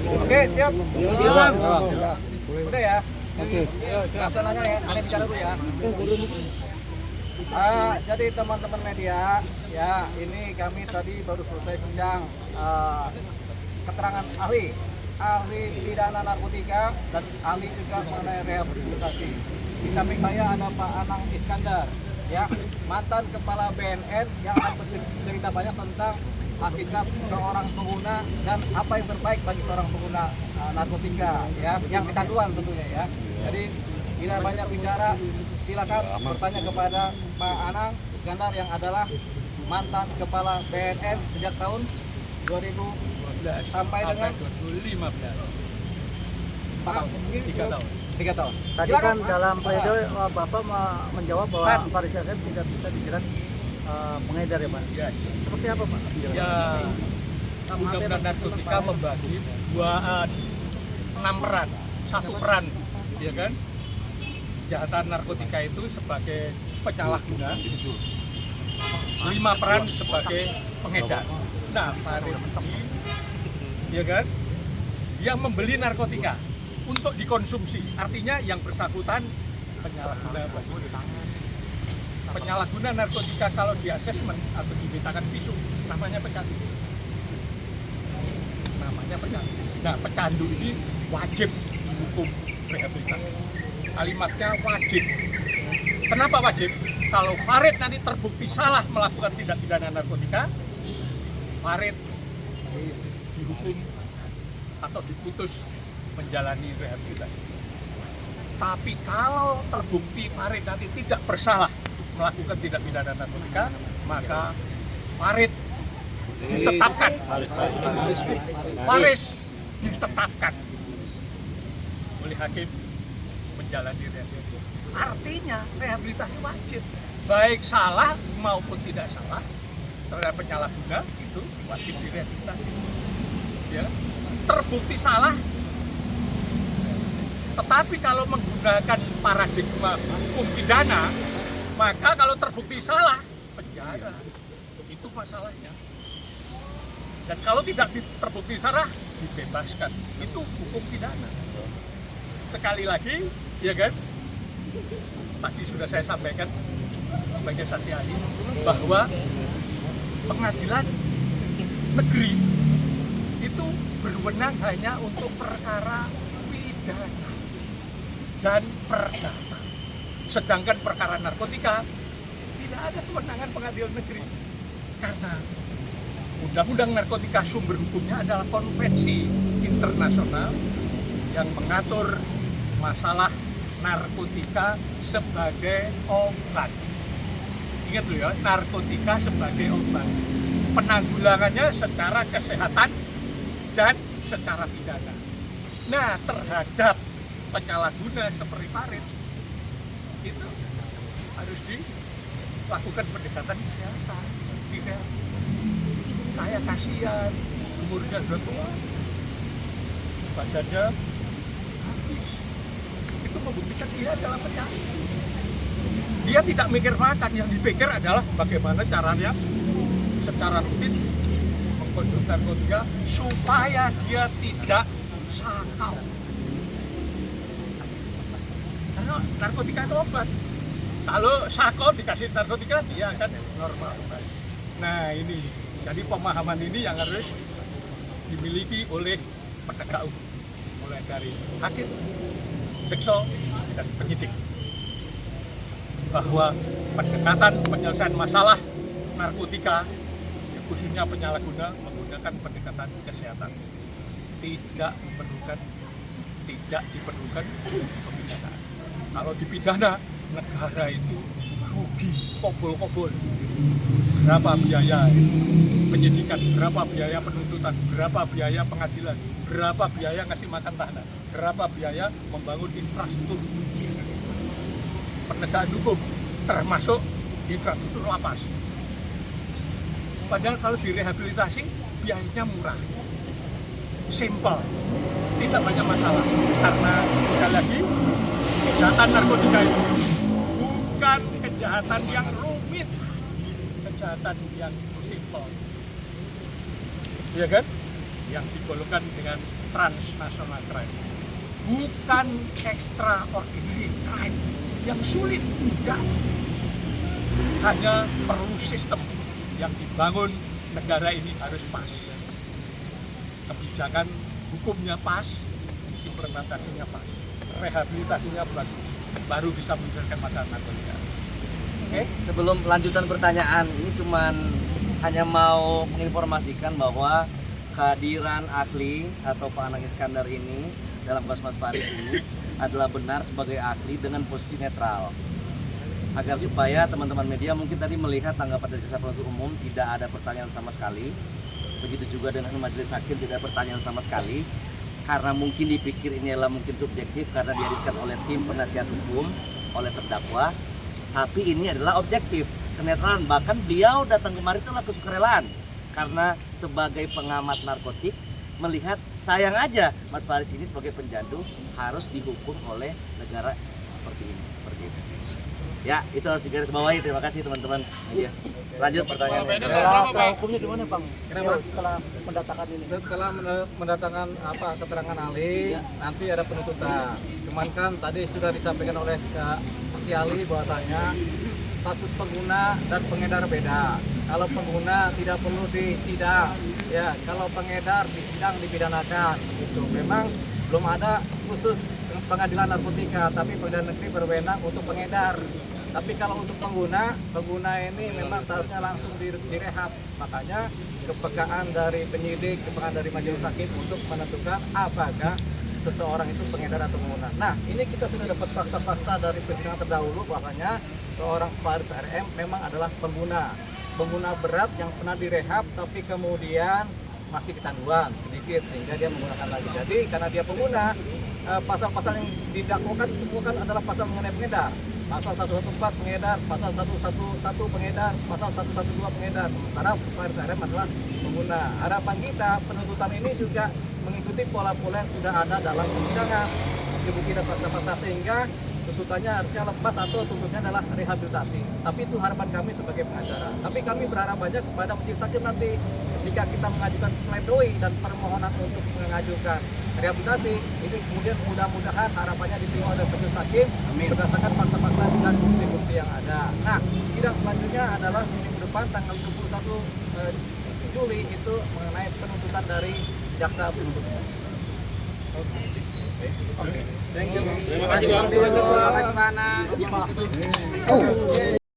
Oke, siap. Siap. Udah ya. Oke. Laksananya ya, ada bicara dulu ya. Jadi teman-teman media, ya ini kami tadi baru selesai sidang keterangan ahli pidana narkotika dan ahli juga mengenai rehabilitasi. Di samping saya ada Pak Anang Iskandar, ya mantan kepala BNN yang akan bercerita banyak tentang hakikat seorang pengguna dan apa yang terbaik bagi seorang pengguna narkotika, ya yang kecanduan tentunya ya. Jadi tidak banyak bicara, silakan bertanya kepada Pak Anang Iskandar yang adalah mantan kepala BNN sejak tahun 2012 sampai dengan 2015. 3 tahun. 3 tahun. Tadi Silakan, kan Pak. dalam pledoi Bapak menjawab bahwa Faris Yassin tidak bisa dijerat pengedar ya Pak. Yes. Seperti apa Pak? Ya, Undang-Undang Narkotika membagi 6 peran, 1 peran, ya kan? Kejahatan narkotika itu sebagai penyalahguna, 5 peran sebagai pengedar. Nah, Farid ini, ya kan, yang membeli narkotika untuk dikonsumsi, artinya yang bersangkutan penyalahguna. Penyalahguna narkotika kalau di asesmen atau dimintakan visum namanya pecandu. Nah, pecandu ini wajib dihukum rehabilitasi. Kalimatnya wajib. Kenapa wajib? Kalau Farid nanti terbukti salah melakukan tindak pidana narkotika, Farid dihukum atau diputus menjalani rehabilitasi. Tapi kalau terbukti Farid nanti tidak bersalah melakukan tindak pidana narkotika, maka Farid ditetapkan. Faris ditetapkan oleh hakim menjalani rehabilitasi. Artinya rehabilitasi wajib, baik salah maupun tidak salah terhadap penyalahguna itu wajib direhabilitasi. Ya, terbukti salah, tetapi kalau menggunakan paradigma hukum pidana, maka kalau terbukti salah penjara, itu masalahnya. Dan kalau tidak terbukti salah dibebaskan, itu hukum pidana. Sekali lagi, ya kan? Tadi sudah saya sampaikan sebagai saksi ahli bahwa pengadilan negeri itu berwenang hanya untuk perkara pidana dan perdata. Sedangkan perkara narkotika tidak ada kewenangan pengadilan negeri. Karena Undang-Undang Narkotika sumber hukumnya adalah konvensi internasional yang mengatur masalah narkotika sebagai obat. Ingat dulu ya, narkotika sebagai obat. Penanggulangannya secara kesehatan dan secara pidana. Nah, terhadap penyalahguna seperti Farid itu harus dilakukan pendekatan kesehatan. Tidak, saya kasihan, umurnya sudah tua, badannya habis. Itu membuktikan dia adalah penyakit. Dia tidak mikir makan, yang dipikir adalah bagaimana caranya secara rutin mengkonsumsi narkotika supaya dia tidak sakau. Karena narkotika itu obat. Kalau sakau dikasih narkotika, dia akan normal. Nah ini, jadi pemahaman ini yang harus dimiliki oleh penegak hukum, mulai dari hakim, jaksa, dan penyidik, bahwa pendekatan penyelesaian masalah narkotika, khususnya penyalahguna, menggunakan pendekatan kesehatan, tidak diperlukan pemidanaan. Kalau dipidana, negara itu rugi kobol-kobol. Berapa biaya penyidikan, berapa biaya penuntutan, berapa biaya pengadilan, berapa biaya ngasih makan tahanan, berapa biaya membangun infrastruktur penegakan hukum, termasuk infrastruktur lapas. Padahal kalau direhabilitasi biayanya murah, simpel, tidak banyak masalah. Karena sekali lagi, kejahatan narkotika itu bukan kejahatan yang rumit, kejahatan yang simpel, ya kan? yang digolongkan dengan transnational crime. Bukan extraordinary crime yang sulit, enggak. Hanya perlu sistem yang dibangun negara ini harus pas. Kebijakan hukumnya pas, implementasinya pas, rehabilitasinya bagus, baru bisa menjelaskan masalah narkotika. Oke? Sebelum lanjutan pertanyaan, ini cuman hanya mau menginformasikan bahwa kehadiran ahli atau Pak Anang Iskandar ini dalam kasus Mas Faris ini adalah benar sebagai ahli dengan posisi netral. Agar supaya teman-teman media mungkin tadi melihat tanggapan dari jaksa penuntut umum tidak ada pertanyaan sama sekali. Begitu juga dengan majelis hakim tidak ada pertanyaan sama sekali. Karena mungkin dipikir ini adalah mungkin subjektif karena dihadirkan oleh tim penasihat hukum, oleh terdakwa. Tapi ini adalah objektif, kenetralan. Bahkan beliau datang kemarin itu adalah kesukarelaan. Karena sebagai pengamat narkotik melihat sayang aja Mas Faris ini sebagai penjandu harus dihukum oleh negara seperti ini, seperti itu. Ya, itu harus digarisbawahi. Terima kasih teman-teman. Iya. Lanjut pertanyaannya. Setelah hukumnya gimana Bang? Kenapa? Setelah mendatangkan ini. Setelah mendatangkan keterangan ahli, nanti ada penuntutan. Cuman kan tadi sudah disampaikan oleh saksi ahli bahwasanya status pengguna dan pengedar beda. Kalau pengguna tidak perlu disidang, ya. Kalau pengedar disidang dipidanakan. Itu memang belum ada khusus pengadilan narkotika, tapi pengadilan negeri berwenang untuk pengedar. Tapi kalau untuk pengguna ini memang seharusnya langsung direhab. Makanya kepekaan dari penyidik, kepekaan dari majelis hakim untuk menentukan apakah seseorang itu pengedar atau pengguna. Nah, ini kita sudah dapat fakta-fakta dari persidangan terdahulu bahwasanya seorang Faris RM memang adalah pengguna berat yang pernah direhab tapi kemudian masih kecanduan sedikit sehingga dia menggunakan lagi. Jadi karena dia pengguna, pasal-pasal yang didakwakan semua kan adalah pasal mengenai pengedar. Pasal 114 pengedar, pasal 111 pengedar, pasal 112 pengedar. Sementara Faris RM adalah pengguna. Harapan kita penuntutan ini juga mengikuti pola-pola yang sudah ada dalam persidangan, bukti dan fakta-fakta sehingga tuntutannya harusnya lepas atau tuntutannya adalah rehabilitasi. Tapi itu harapan kami sebagai pengacara. Tapi kami berharap banyak kepada majelis hakim nanti jika kita mengajukan pledoi dan permohonan untuk mengajukan rehabilitasi, ini kemudian mudah-mudahan harapannya diterima oleh majelis hakim berdasarkan fakta-fakta dan bukti-bukti yang ada. Nah, sidang selanjutnya adalah minggu depan tanggal 21 Juli itu mengenai penuntutan dari jaksa penuntut umum. Oke. Thank you. Terima kasih. Terima kasih.